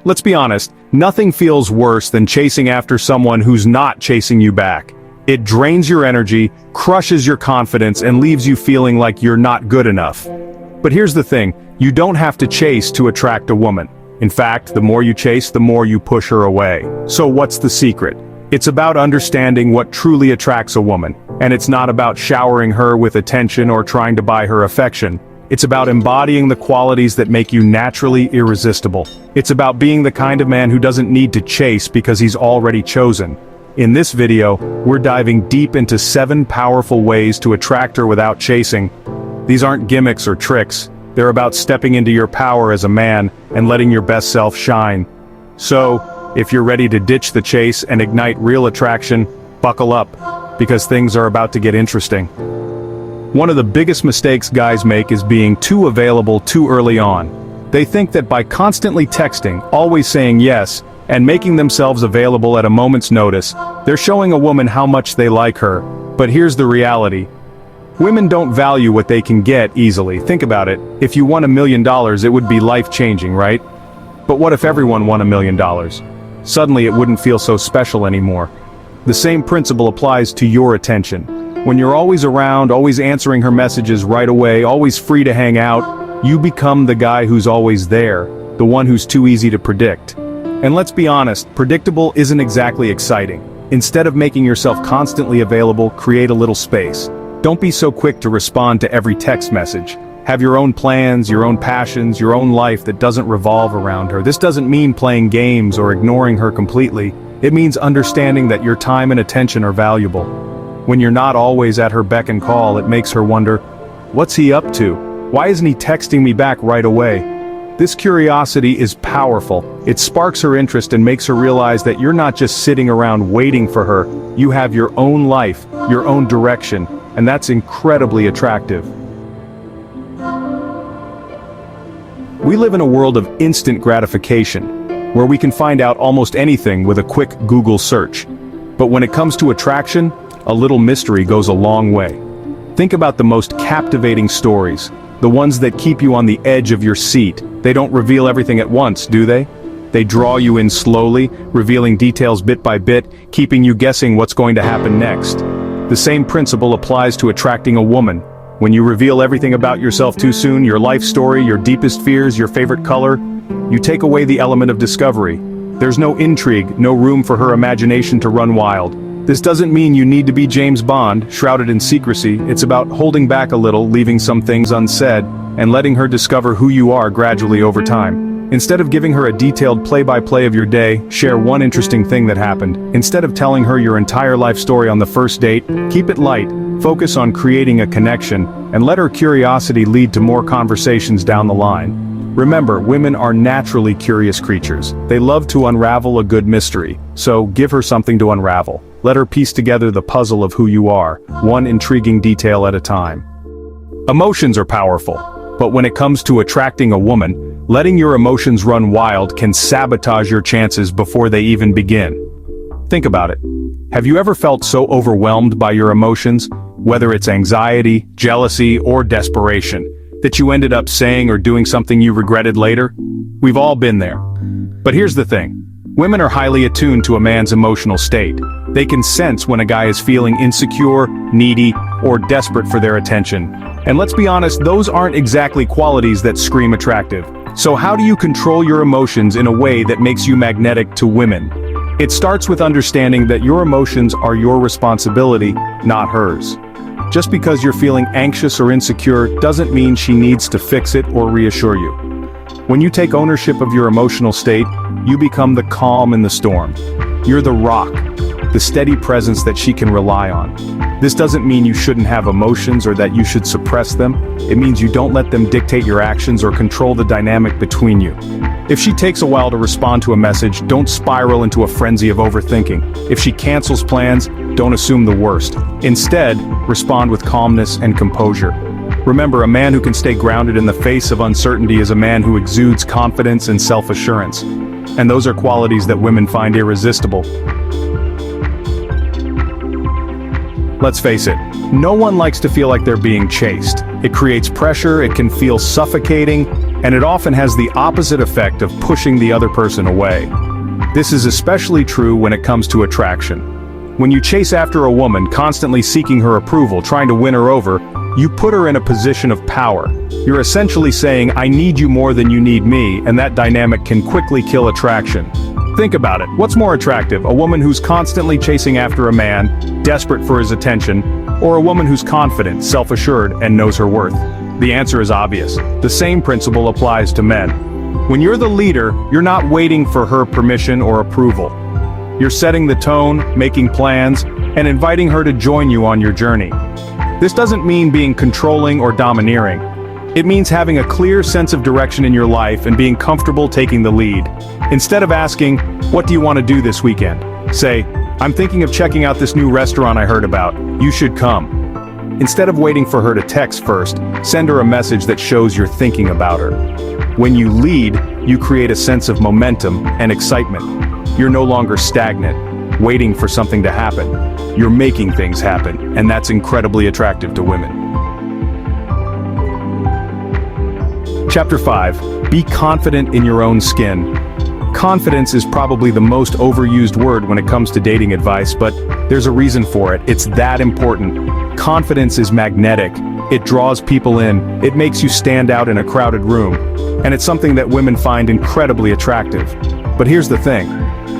Let's be honest, nothing feels worse than chasing after someone who's not chasing you back. It drains your energy, crushes your confidence, and leaves you feeling like you're not good enough. But here's the thing, you don't have to chase to attract a woman. In fact, the more you chase, the more you push her away. So what's the secret? It's about understanding what truly attracts a woman, and it's not about showering her with attention or trying to buy her affection. It's about embodying the qualities that make you naturally irresistible. It's about being the kind of man who doesn't need to chase because he's already chosen. In this video, we're diving deep into 7 powerful ways to attract her without chasing. These aren't gimmicks or tricks. They're about stepping into your power as a man and letting your best self shine. So, if you're ready to ditch the chase and ignite real attraction, buckle up, because things are about to get interesting. One of the biggest mistakes guys make is being too available too early on. They think that by constantly texting, always saying yes, and making themselves available at a moment's notice, they're showing a woman how much they like her. But here's the reality. Women don't value what they can get easily. Think about it. If you won $1 million, it would be life-changing, right? But what if everyone won $1 million? Suddenly it wouldn't feel so special anymore. The same principle applies to your attention. When you're always around, always answering her messages right away, always free to hang out, you become the guy who's always there, the one who's too easy to predict. And let's be honest, predictable isn't exactly exciting. Instead of making yourself constantly available, create a little space. Don't be so quick to respond to every text message. Have your own plans, your own passions, your own life that doesn't revolve around her. This doesn't mean playing games or ignoring her completely. It means understanding that your time and attention are valuable. When you're not always at her beck and call, it makes her wonder, what's he up to? Why isn't he texting me back right away? This curiosity is powerful. It sparks her interest and makes her realize that you're not just sitting around waiting for her. You have your own life, your own direction, and that's incredibly attractive. We live in a world of instant gratification, where we can find out almost anything with a quick Google search. But when it comes to attraction, a little mystery goes a long way. Think about the most captivating stories, the ones that keep you on the edge of your seat. They don't reveal everything at once, do they? They draw you in slowly, revealing details bit by bit, keeping you guessing what's going to happen next. The same principle applies to attracting a woman. When you reveal everything about yourself too soon, your life story, your deepest fears, your favorite color, you take away the element of discovery. There's no intrigue, no room for her imagination to run wild. This doesn't mean you need to be James Bond, shrouded in secrecy. It's about holding back a little, leaving some things unsaid, and letting her discover who you are gradually over time. Instead of giving her a detailed play-by-play of your day, share one interesting thing that happened. Instead of telling her your entire life story on the first date, keep it light, focus on creating a connection, and let her curiosity lead to more conversations down the line. Remember, women are naturally curious creatures. They love to unravel a good mystery, so give her something to unravel. Let her piece together the puzzle of who you are, one intriguing detail at a time. Emotions are powerful, but when it comes to attracting a woman, letting your emotions run wild can sabotage your chances before they even begin. Think about it. Have you ever felt so overwhelmed by your emotions, whether it's anxiety, jealousy, or desperation, that you ended up saying or doing something you regretted later? We've all been there. But here's the thing. Women are highly attuned to a man's emotional state. They can sense when a guy is feeling insecure, needy, or desperate for their attention. And let's be honest, those aren't exactly qualities that scream attractive. So how do you control your emotions in a way that makes you magnetic to women? It starts with understanding that your emotions are your responsibility, not hers. Just because you're feeling anxious or insecure doesn't mean she needs to fix it or reassure you. When you take ownership of your emotional state, you become the calm in the storm. You're the rock, the steady presence that she can rely on. This doesn't mean you shouldn't have emotions or that you should suppress them. It means you don't let them dictate your actions or control the dynamic between you. If she takes a while to respond to a message, don't spiral into a frenzy of overthinking. If she cancels plans, don't assume the worst. Instead, respond with calmness and composure. Remember, a man who can stay grounded in the face of uncertainty is a man who exudes confidence and self-assurance. And those are qualities that women find irresistible. Let's face it, no one likes to feel like they're being chased. It creates pressure, it can feel suffocating, and it often has the opposite effect of pushing the other person away. This is especially true when it comes to attraction. When you chase after a woman, constantly seeking her approval, trying to win her over, you put her in a position of power. You're essentially saying, "I need you more than you need me," and that dynamic can quickly kill attraction. Think about it. What's more attractive, a woman who's constantly chasing after a man, desperate for his attention, or a woman who's confident, self-assured, and knows her worth? The answer is obvious. The same principle applies to men. When you're the leader, you're not waiting for her permission or approval. You're setting the tone, making plans, and inviting her to join you on your journey. This doesn't mean being controlling or domineering. It means having a clear sense of direction in your life and being comfortable taking the lead. Instead of asking, "What do you want to do this weekend?" say, "I'm thinking of checking out this new restaurant I heard about. You should come." Instead of waiting for her to text first, send her a message that shows you're thinking about her. When you lead, you create a sense of momentum and excitement. You're no longer stagnant, waiting for something to happen. You're making things happen, and that's incredibly attractive to women. Chapter 5. Be confident in your own skin. Confidence is probably the most overused word when it comes to dating advice, but there's a reason for it. It's that important. Confidence is magnetic. It draws people in. It makes you stand out in a crowded room. And it's something that women find incredibly attractive. But here's the thing.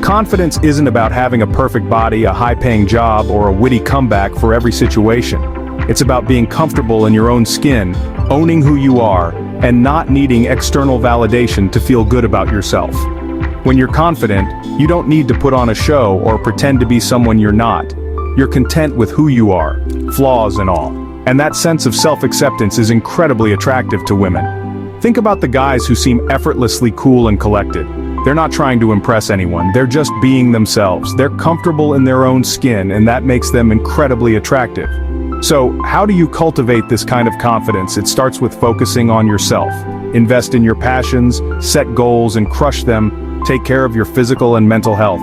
Confidence isn't about having a perfect body, a high-paying job, or a witty comeback for every situation. It's about being comfortable in your own skin, owning who you are, and not needing external validation to feel good about yourself. When you're confident, you don't need to put on a show or pretend to be someone you're not. You're content with who you are, flaws and all. And that sense of self-acceptance is incredibly attractive to women. Think about the guys who seem effortlessly cool and collected. They're not trying to impress anyone, they're just being themselves. They're comfortable in their own skin, and that makes them incredibly attractive. So, how do you cultivate this kind of confidence? It starts with focusing on yourself. Invest in your passions, set goals and crush them. Take care of your physical and mental health.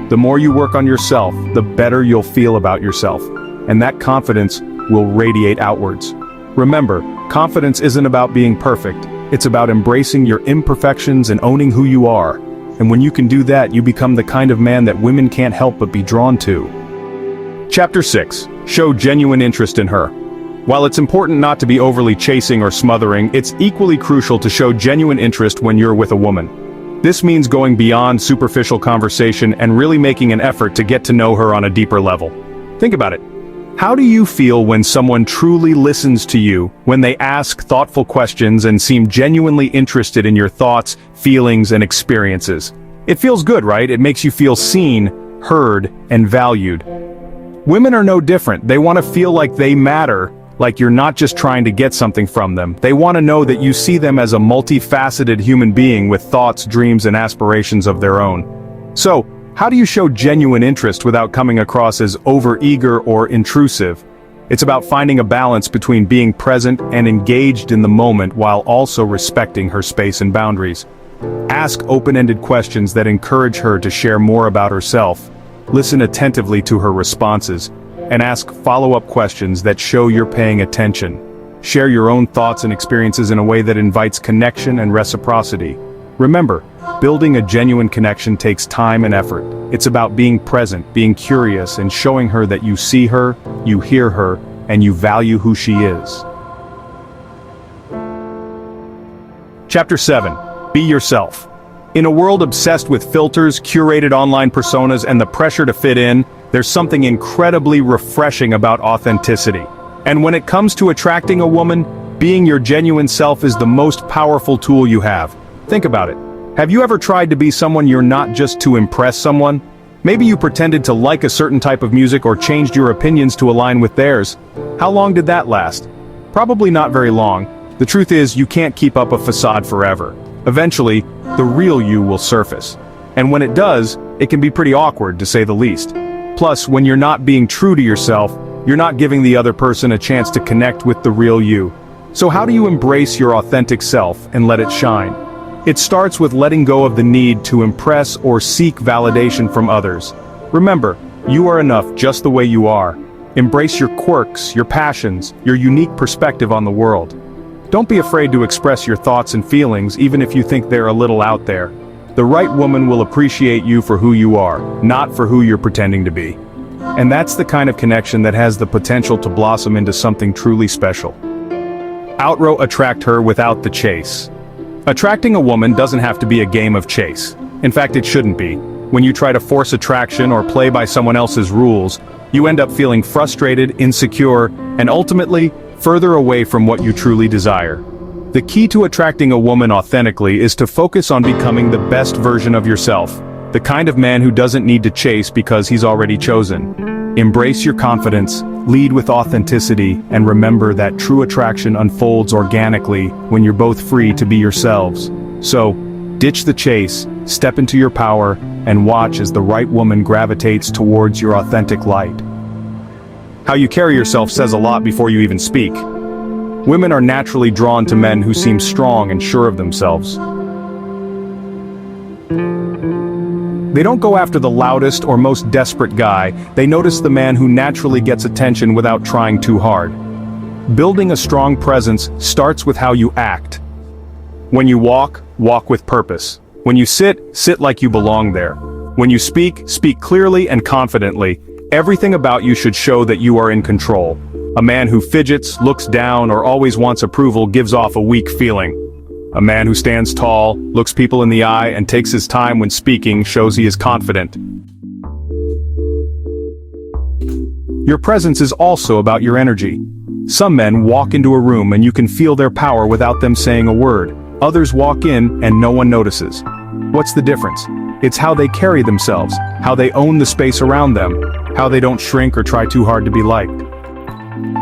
The more you work on yourself, the better you'll feel about yourself. And that confidence will radiate outwards. Remember, confidence isn't about being perfect. It's about embracing your imperfections and owning who you are. And when you can do that, you become the kind of man that women can't help but be drawn to. Chapter 6. Show genuine interest in her. While it's important not to be overly chasing or smothering, it's equally crucial to show genuine interest when you're with a woman. This means going beyond superficial conversation and really making an effort to get to know her on a deeper level. Think about it. How do you feel when someone truly listens to you, when they ask thoughtful questions and seem genuinely interested in your thoughts, feelings, and experiences? It feels good, right? It makes you feel seen, heard, and valued. Women are no different. They want to feel like they matter, like you're not just trying to get something from them. They want to know that you see them as a multifaceted human being with thoughts, dreams, and aspirations of their own. So, how do you show genuine interest without coming across as overeager or intrusive? It's about finding a balance between being present and engaged in the moment while also respecting her space and boundaries. Ask open-ended questions that encourage her to share more about herself. Listen attentively to her responses, and ask follow-up questions that show you're paying attention. Share your own thoughts and experiences in a way that invites connection and reciprocity. Remember, building a genuine connection takes time and effort. It's about being present, being curious, and showing her that you see her, you hear her, and you value who she is. Chapter 7. Be yourself. In a world obsessed with filters, curated online personas, and the pressure to fit in, there's something incredibly refreshing about authenticity. And when it comes to attracting a woman, being your genuine self is the most powerful tool you have. Think about it. Have you ever tried to be someone you're not just to impress someone? Maybe you pretended to like a certain type of music or changed your opinions to align with theirs. How long did that last? Probably not very long. The truth is, you can't keep up a facade forever. Eventually, the real you will surface. And when it does, it can be pretty awkward, to say the least. Plus, when you're not being true to yourself, you're not giving the other person a chance to connect with the real you. So how do you embrace your authentic self and let it shine? It starts with letting go of the need to impress or seek validation from others. Remember, you are enough just the way you are. Embrace your quirks, your passions, your unique perspective on the world. Don't be afraid to express your thoughts and feelings even if you think they're a little out there. The right woman will appreciate you for who you are, not for who you're pretending to be. And that's the kind of connection that has the potential to blossom into something truly special. Attract her without the chase. Attracting a woman doesn't have to be a game of chase. In fact, it shouldn't be. When you try to force attraction or play by someone else's rules, you end up feeling frustrated, insecure, and ultimately, further away from what you truly desire. The key to attracting a woman authentically is to focus on becoming the best version of yourself, the kind of man who doesn't need to chase because he's already chosen. Embrace your confidence, lead with authenticity, and remember that true attraction unfolds organically when you're both free to be yourselves. So, ditch the chase, step into your power, and watch as the right woman gravitates towards your authentic light. How you carry yourself says a lot before you even speak. Women are naturally drawn to men who seem strong and sure of themselves. They don't go after the loudest or most desperate guy, they notice the man who naturally gets attention without trying too hard. Building a strong presence starts with how you act. When you walk, walk with purpose. When you sit, sit like you belong there. When you speak, speak clearly and confidently. Everything about you should show that you are in control. A man who fidgets, looks down, or always wants approval gives off a weak feeling. A man who stands tall, looks people in the eye, and takes his time when speaking shows he is confident. Your presence is also about your energy. Some men walk into a room and you can feel their power without them saying a word. Others walk in and no one notices. What's the difference? It's how they carry themselves, how they own the space around them, how they don't shrink or try too hard to be liked.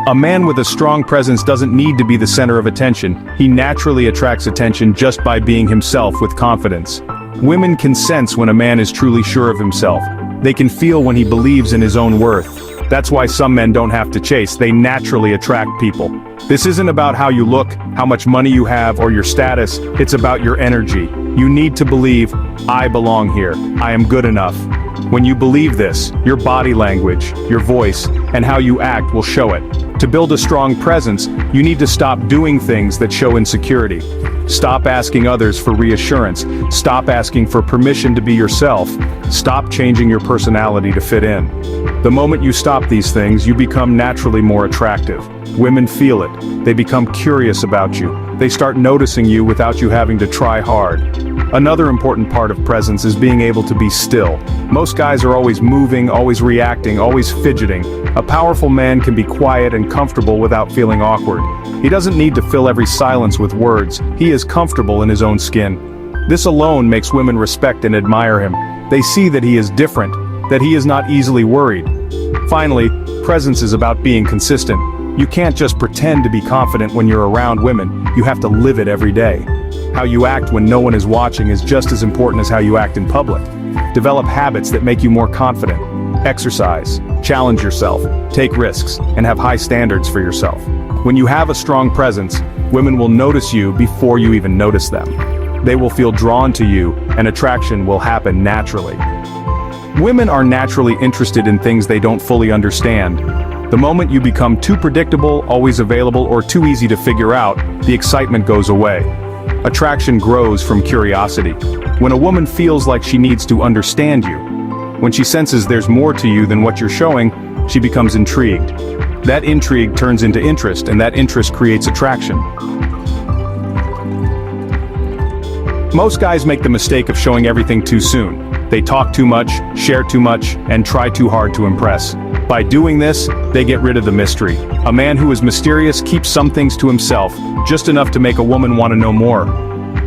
A man with a strong presence doesn't need to be the center of attention. He naturally attracts attention just by being himself with confidence. Women can sense when a man is truly sure of himself. They can feel when he believes in his own worth. That's why some men don't have to chase, they naturally attract people. This isn't about how you look, how much money you have, or your status, it's about your energy. You need to believe, I belong here, I am good enough. When you believe this, your body language, your voice, and how you act will show it. To build a strong presence, you need to stop doing things that show insecurity. Stop asking others for reassurance. Stop asking for permission to be yourself. Stop changing your personality to fit in. The moment you stop these things, you become naturally more attractive. Women feel it. They become curious about you. They start noticing you without you having to try hard. Another important part of presence is being able to be still. Most guys are always moving, always reacting, always fidgeting. A powerful man can be quiet and comfortable without feeling awkward. He doesn't need to fill every silence with words. He is comfortable in his own skin. This alone makes women respect and admire him. They see that he is different, that he is not easily worried. Finally, presence is about being consistent. You can't just pretend to be confident when you're around women, you have to live it every day. How you act when no one is watching is just as important as how you act in public. Develop habits that make you more confident. Exercise, challenge yourself, take risks, and have high standards for yourself. When you have a strong presence, women will notice you before you even notice them. They will feel drawn to you, and attraction will happen naturally. Women are naturally interested in things they don't fully understand. The moment you become too predictable, always available, or too easy to figure out, the excitement goes away. Attraction grows from curiosity. When a woman feels like she needs to understand you, when she senses there's more to you than what you're showing, she becomes intrigued. That intrigue turns into interest, and that interest creates attraction. Most guys make the mistake of showing everything too soon. They talk too much, share too much, and try too hard to impress. By doing this, they get rid of the mystery. A man who is mysterious keeps some things to himself, just enough to make a woman want to know more.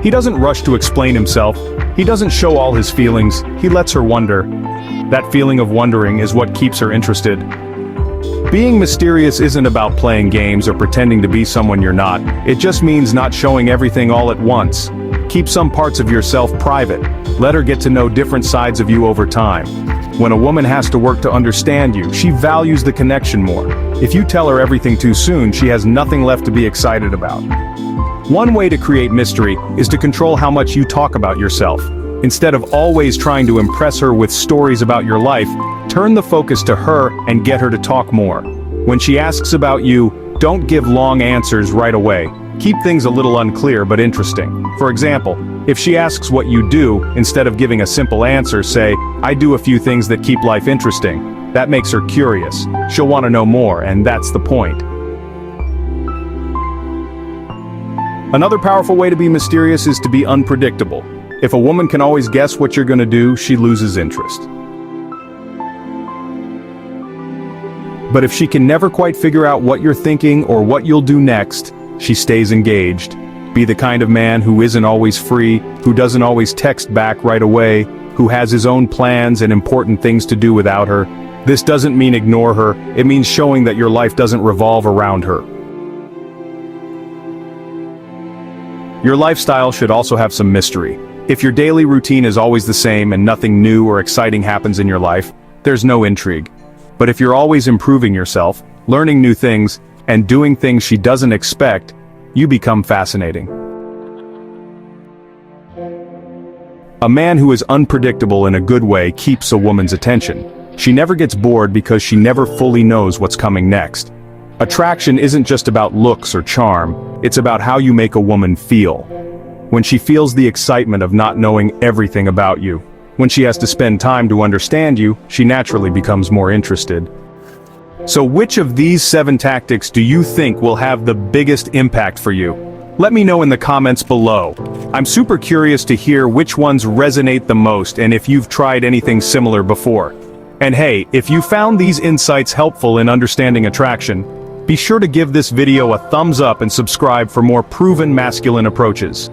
He doesn't rush to explain himself. He doesn't show all his feelings. He lets her wonder. That feeling of wondering is what keeps her interested. Being mysterious isn't about playing games or pretending to be someone you're not. It just means not showing everything all at once. Keep some parts of yourself private. Let her get to know different sides of you over time. When a woman has to work to understand you, she values the connection more. If you tell her everything too soon, she has nothing left to be excited about. One way to create mystery is to control how much you talk about yourself. Instead of always trying to impress her with stories about your life, turn the focus to her and get her to talk more. When she asks about you, don't give long answers right away. Keep things a little unclear but interesting. For example, if she asks what you do, instead of giving a simple answer, say, "I do a few things that keep life interesting." That makes her curious. She'll want to know more, and that's the point. Another powerful way to be mysterious is to be unpredictable. If a woman can always guess what you're gonna do, she loses interest. But if she can never quite figure out what you're thinking or what you'll do next, she stays engaged. Be the kind of man who isn't always free, who doesn't always text back right away, who has his own plans and important things to do without her. This doesn't mean ignore her, it means showing that your life doesn't revolve around her. Your lifestyle should also have some mystery. If your daily routine is always the same and nothing new or exciting happens in your life, there's no intrigue. But if you're always improving yourself, learning new things, and doing things she doesn't expect, you become fascinating. A man who is unpredictable in a good way keeps a woman's attention. She never gets bored because she never fully knows what's coming next. Attraction isn't just about looks or charm, it's about how you make a woman feel. When she feels the excitement of not knowing everything about you, when she has to spend time to understand you, she naturally becomes more interested. So which of these 7 tactics do you think will have the biggest impact for you? Let me know in the comments below. I'm super curious to hear which ones resonate the most and if you've tried anything similar before. And hey, if you found these insights helpful in understanding attraction, be sure to give this video a thumbs up and subscribe for more proven masculine approaches.